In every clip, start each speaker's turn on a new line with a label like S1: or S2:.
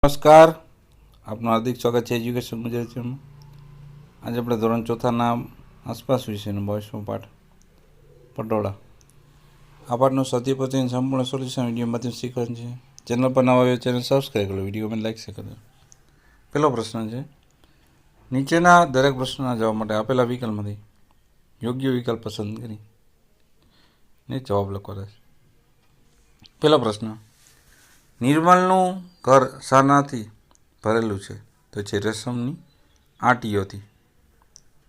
S1: નમસ્કાર, આપનું હાર્દિક સ્વાગત છે એજ્યુકેશન ગુજરાતીમાં. આજે આપણે ધોરણ ચોથાના આસપાસ વિષયનો 22મો પાઠ પટોળા. આ પાઠનું સ્વાધ્યાય સંપૂર્ણ સોલ્યુશન વિડીયોમાંથી શીખવાનું છે. ચેનલ પર નવા આવ્યો ચેનલ સબસ્ક્રાઈબ કરો, વિડીયોમાં લાઈક શેર કરો. પહેલો પ્રશ્ન છે, નીચેના દરેક પ્રશ્નના જવાબ માટે આપેલા વિકલ્પમાંથી યોગ્ય વિકલ્પ પસંદ કરીને જવાબ લખવાના છે. પહેલો પ્રશ્ન, નિર્મલનું ઘર શાનાથી ભરેલું છે? તો છે રેશમની આંટીઓથી.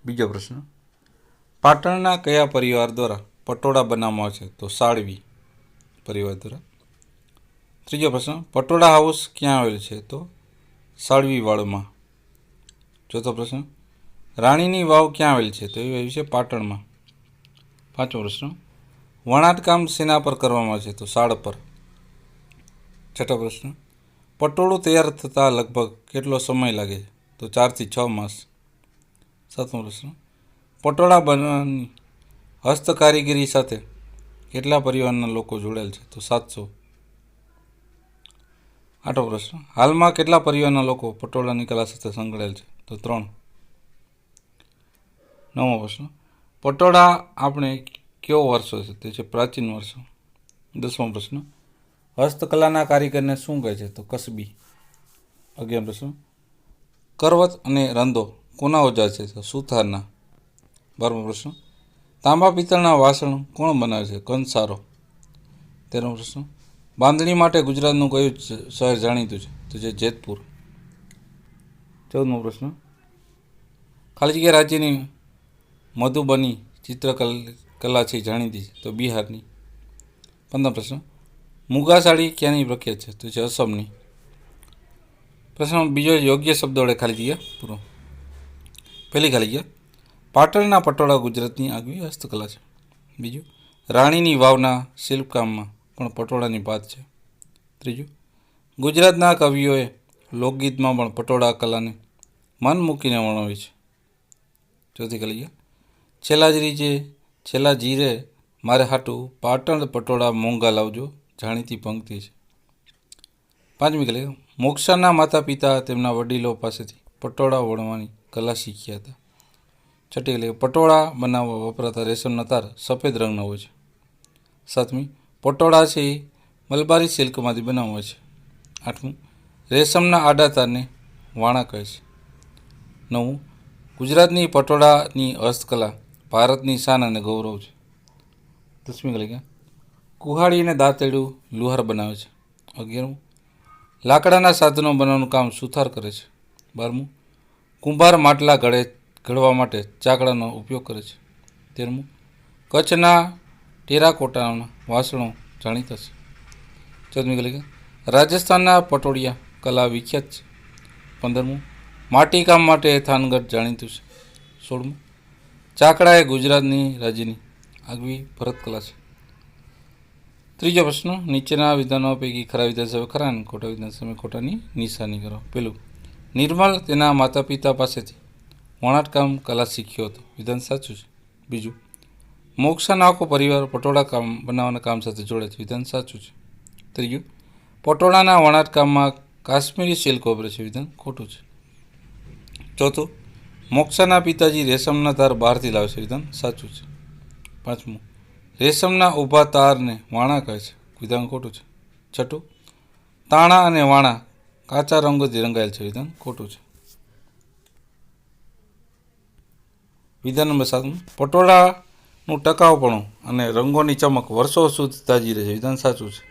S1: બીજો પ્રશ્ન, પાટણના કયા પરિવાર દ્વારા પટોળા બનાવવામાં આવે છે? તો સાળવી પરિવાર દ્વારા. ત્રીજો પ્રશ્ન, પટોળા હાઉસ ક્યાં આવેલ છે? તો સાળવીવાડમાં. ચોથો પ્રશ્ન, રાણીની વાવ ક્યાં આવેલ છે? તો એ આવેલ છે પાટણમાં. પાંચમો પ્રશ્ન, વણાટકામ શેના પર કરવામાં આવે છે? તો સાળ પર. છઠ્ઠો પ્રશ્ન, પટોળું તૈયાર થતાં લગભગ કેટલો સમય લાગે છે? તો 4 થી 6 માસ. સાતમો પ્રશ્ન, પટોળા બનાવવાની હસ્તકારીગરી સાથે કેટલા પરિવારના લોકો જોડાયેલ છે? તો 700. આઠમો પ્રશ્ન, હાલમાં કેટલા પરિવારના લોકો પટોળાની કલા સાથે સંકળાયેલ છે? તો 3. નવમો પ્રશ્ન, પટોળા આપણે કયો વર્ષો છે? તે છે પ્રાચીન વર્ષો. 10મો પ્રશ્ન, હસ્તકલાના કારીગરને શું કહે છે? તો કસબી. 11મો પ્રશ્ન, કરવત અને રંધો કોના ઓજાર છે? તો સુથારના. 12મો પ્રશ્ન, તાંબા પિત્તળના વાસણ કોણ બનાવે છે? કંસારો. 13મો પ્રશ્ન, બાંધણી માટે ગુજરાતનું કયું શહેર જાણીતું છે? તો છે જેતપુર. 14મો પ્રશ્ન, ખાલી જગ્યા રાજ્યની મધુબની ચિત્રકલા છે જાણીતી છે? તો બિહારની. 15મો પ્રશ્ન, મુગા સાડી ક્યાંની પ્રખ્યાત છે? તો છે અસમની. પ્રશ્ન બીજો, યોગ્ય શબ્દો વડે ખાલી જગ્યા પૂરો. પહેલી ખાલી જગ્યા, પાટણના પટોળા ગુજરાતની આગવી હસ્તકલા છે. બીજું, રાણીની વાવના શિલ્પકામમાં પણ પટોળાની ભાત છે. ત્રીજું, ગુજરાતના કવિઓએ લોકગીતમાં પણ પટોળા કલાને મન મૂકીને વર્ણવી છે. ચોથી ખાલી જગ્યા, છેલ્લા જીરે મારે હાટું પાટણ પટોળા મોંઘા લાવજો જાણીતી પંક્તિ છે. પાંચમી ખાલી જગ્યા, મોક્ષાના માતા પિતા તેમના વડીલો પાસેથી પટોળા વણવાની કલા શીખ્યા હતા. છઠ્ઠી ખાલી જગ્યા, પટોળા બનાવવા વપરાતા રેશમના તાર સફેદ રંગના હોય છે. સાતમી, પટોળા છે એ મલબારી સિલ્કમાંથી બનાવવામાં આવે છે. આઠમું, રેશમના આડા તારને વાણા કહે છે. નવમું, ગુજરાતની પટોળાની હસ્તકલા ભારતની શાન અને ગૌરવ છે. 10મી ખાલી જગ્યા, કુહાડી અને દાંતેડું લુહાર બનાવે છે. 11મું, લાકડાના સાધનો બનાવવાનું કામ સુથાર કરે છે. 12મું, કુંભાર માટલા ઘડવા માટે ચાકડાનો ઉપયોગ કરે છે. 13મું, કચ્છના ટેરાકોટાના વાસણો જાણીતા છે. 14મી ખાલી જગ્યા, રાજસ્થાનના પટોળિયા કલા વિખ્યાત છે. 15મું, માટીકામ માટે થાનગઢ જાણીતું છે. 16મું, ચાકડા એ ગુજરાતની રાજ્યની આગવી ભરતકલા છે. ત્રીજો પ્રશ્ન, નીચેના વિધાનો પૈકી ખરા વિધાન સામે ખરા અને ખોટા વિધાન સામે ખોટાની નિશાની કરો. પહેલું, નિર્મલ તેના માતા પિતા પાસેથી વણાટકામ કલા શીખ્યો હતો. વિધાન સાચું છે. બીજું, મોક્ષાનો આખો પરિવાર પટોળા કામ બનાવવાના કામ સાથે જોડે છે. વિધાન સાચું છે. ત્રીજું, પટોળાના વણાટકામમાં કાશ્મીરી સિલ્ક વપરાય છે. વિધાન ખોટું છે. ચોથું, મોક્ષાના પિતાજી રેશમના તાર બહારથી લાવે છે. વિધાન સાચું છે. પાંચમું, રેશમના ઊભા તારને વાણા કહે છે. વિધાન ખોટું છે. છઠ્ઠું, તાણા અને વાણા કાચા રંગોથી રંગાયેલ છે. વિધાન ખોટું છે. વિધાન નંબર 7, પટોળાનું ટકાઉપણું અને રંગોની ચમક વર્ષો સુધી તાજી રહે છે. વિધાન સાચું છે.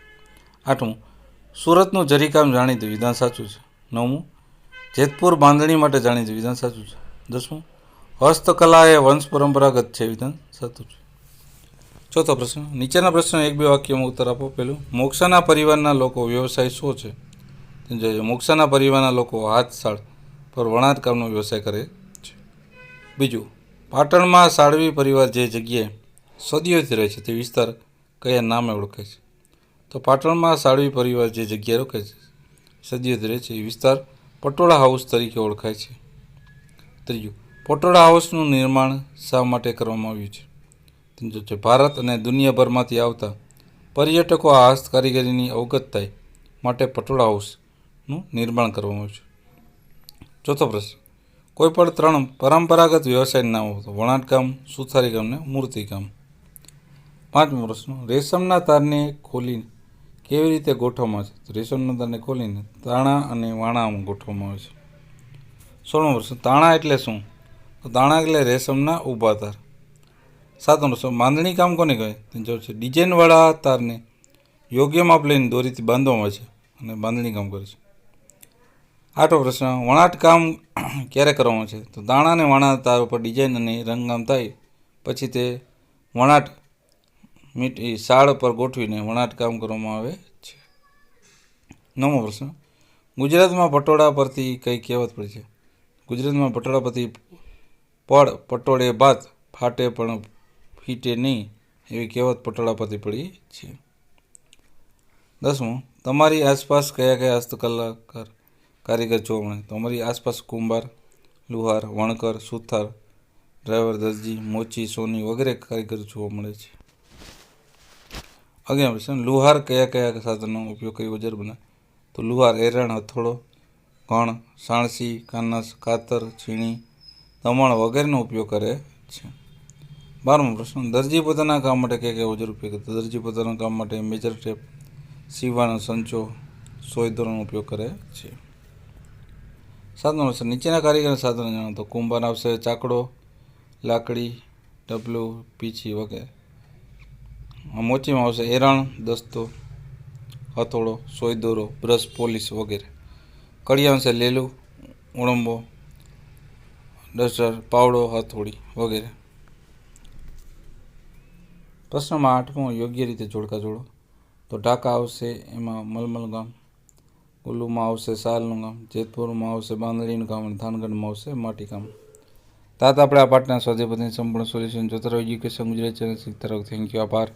S1: 8મું, સુરતનું જરીકામ જાણીતું. વિધાન સાચું છે. 9મું, જેતપુર બાંધણી માટે જાણીતું. વિધાન સાચું છે. 10મું, હસ્તકલા એ વંશ પરંપરાગત છે. વિધાન સાચું છે. ચોથો પ્રશ્ન, નીચેના પ્રશ્નો 1-2 વાક્યોમાં ઉત્તર આપો. પહેલું, મોક્ષાના પરિવારના લોકો વ્યવસાય શું છે? મોક્ષાના પરિવારના લોકો હાથશાળ પર વણાટકામનો વ્યવસાય કરે છે. બીજું, પાટણમાં સાળવી પરિવાર જે જગ્યાએ સદીઓથી રહે છે તે વિસ્તાર કયા નામે ઓળખાય છે? તો પાટણમાં સાળવી પરિવાર જે જગ્યાએ રોકે છે સદીઓથી રહે છે એ વિસ્તાર પટોળા હાઉસ તરીકે ઓળખાય છે. ત્રીજું, પટોળા હાઉસનું નિર્માણ શા માટે કરવામાં આવ્યું છે? ત્રીજો છે, ભારત અને દુનિયાભરમાંથી આવતા પર્યટકો આ હસ્તકારીગરીની અવગત થાય માટે પટોળા હાઉસ નું નિર્માણ કરવામાં આવ્યું છે। ચોથો પ્રશ્ન, કોઈ પણ 3 પરંપરાગત વ્યવસાયના નામો તો વણાટકામ, સુથારીકામ ને મૂર્તિકામ। પાંચમો પ્રશ્ન, રેશમના તારને ખોલીને કેવી રીતે ગોઠવવામાં આવે છે? તો રેશમના તારને ખોલીને તાણા અને વાણામાં ગોઠવવામાં આવે છે। 16મો પ્રશ્ન, તાણા એટલે શું? તો તાણા એટલે રેશમના ઊભા તાર। 7મો પ્રશ્ન, બાંધણી કામ કોને કહે? તો જવાબ છે ડિઝાઇનવાળા તારને યોગ્ય માપ લઈને દોરીથી બાંધવામાં આવે છે અને બાંધણી કામ કરે છે। 8મો પ્રશ્ન, વણાટ કામ ક્યારે કરવામાં આવે છે? તો તાણા અને વાણા તાર ઉપર ડિઝાઇન અને રંગકામ થાય પછી તે વણાટ શાળ પર ગોઠવીને વણાટ કામ કરવામાં આવે છે। 9મો પ્રશ્ન, ગુજરાતમાં પટોળા પરથી કઈ કહેવત પડી છે? ગુજરાતમાં પટોળા પરથી પડ પટોળે ભાત ફાટે પણ ફીટે નહીં એવી કહેવત પટોળા પરથી પડી છે। 10મો, તમારી આસપાસ કયા કયા હસ્તકલાકાર કારીગર જોવા મળે? તો અમારી આસપાસ કુંભાર, લુહાર, વણકર, સુથાર, ડ્રાઈવર, દરજી, મોચી, સોની વગેરે કારીગર જોવા મળે છે। 11મો પ્રશ્ન, લુહાર કયા કયા સાધનનો ઉપયોગ કરી ઓજાર બનાવે? તો લુહાર એરણ, હથોડો, ઘણ, સાણસી, કાનસ, કાતર, છીણી, દમણ વગેરેનો ઉપયોગ કરે છે। 12મો પ્રશ્ન, દરજી પોતાના કામ માટે કયા કયા ઓજાર ઉપયોગ કરે? તો દરજી પોતાના કામ માટે મેજર ટેપ, સીવાનો સંચો, સોય દોરાનો ઉપયોગ કરે છે। 7મો પ્રશ્ન, નીચેના કારીગરના સાધનો જણાવો? તો કુંભાર આવશે ચાકડો, લાકડી, ડબલું, પીછી વગેરે। મોચીમાં આવશે એરણ, દસ્તો, હથોડો, સોય દોરો, બ્રશ, પોલીસ વગેરે। કડિયા આવશે લેલું, ઉળંબો, ડસ્ટર, પાવડો, હથોડી વગેરે। પ્રશ્નમાં 8મો, યોગ્ય રીતે જોડકા જોડો। તો ઢાકા આવશે એમાં મલમલ ગામ, કુલ્લુમાં આવશે સાલનું ગામ, જેતપુરમાં આવશે બાંધણીનું ગામ અને થાનગઢમાં આવશે માટી ગામ। તાત આપણે આ પાઠના સ્વાધ્યાય પદ્ધતિનું સંપૂર્ણ સોલ્યુશન જોતા રહો એજ્યુકેશન ગુજરાતી ચેનલ શીખતા રહો। થેન્ક યુ, આભાર।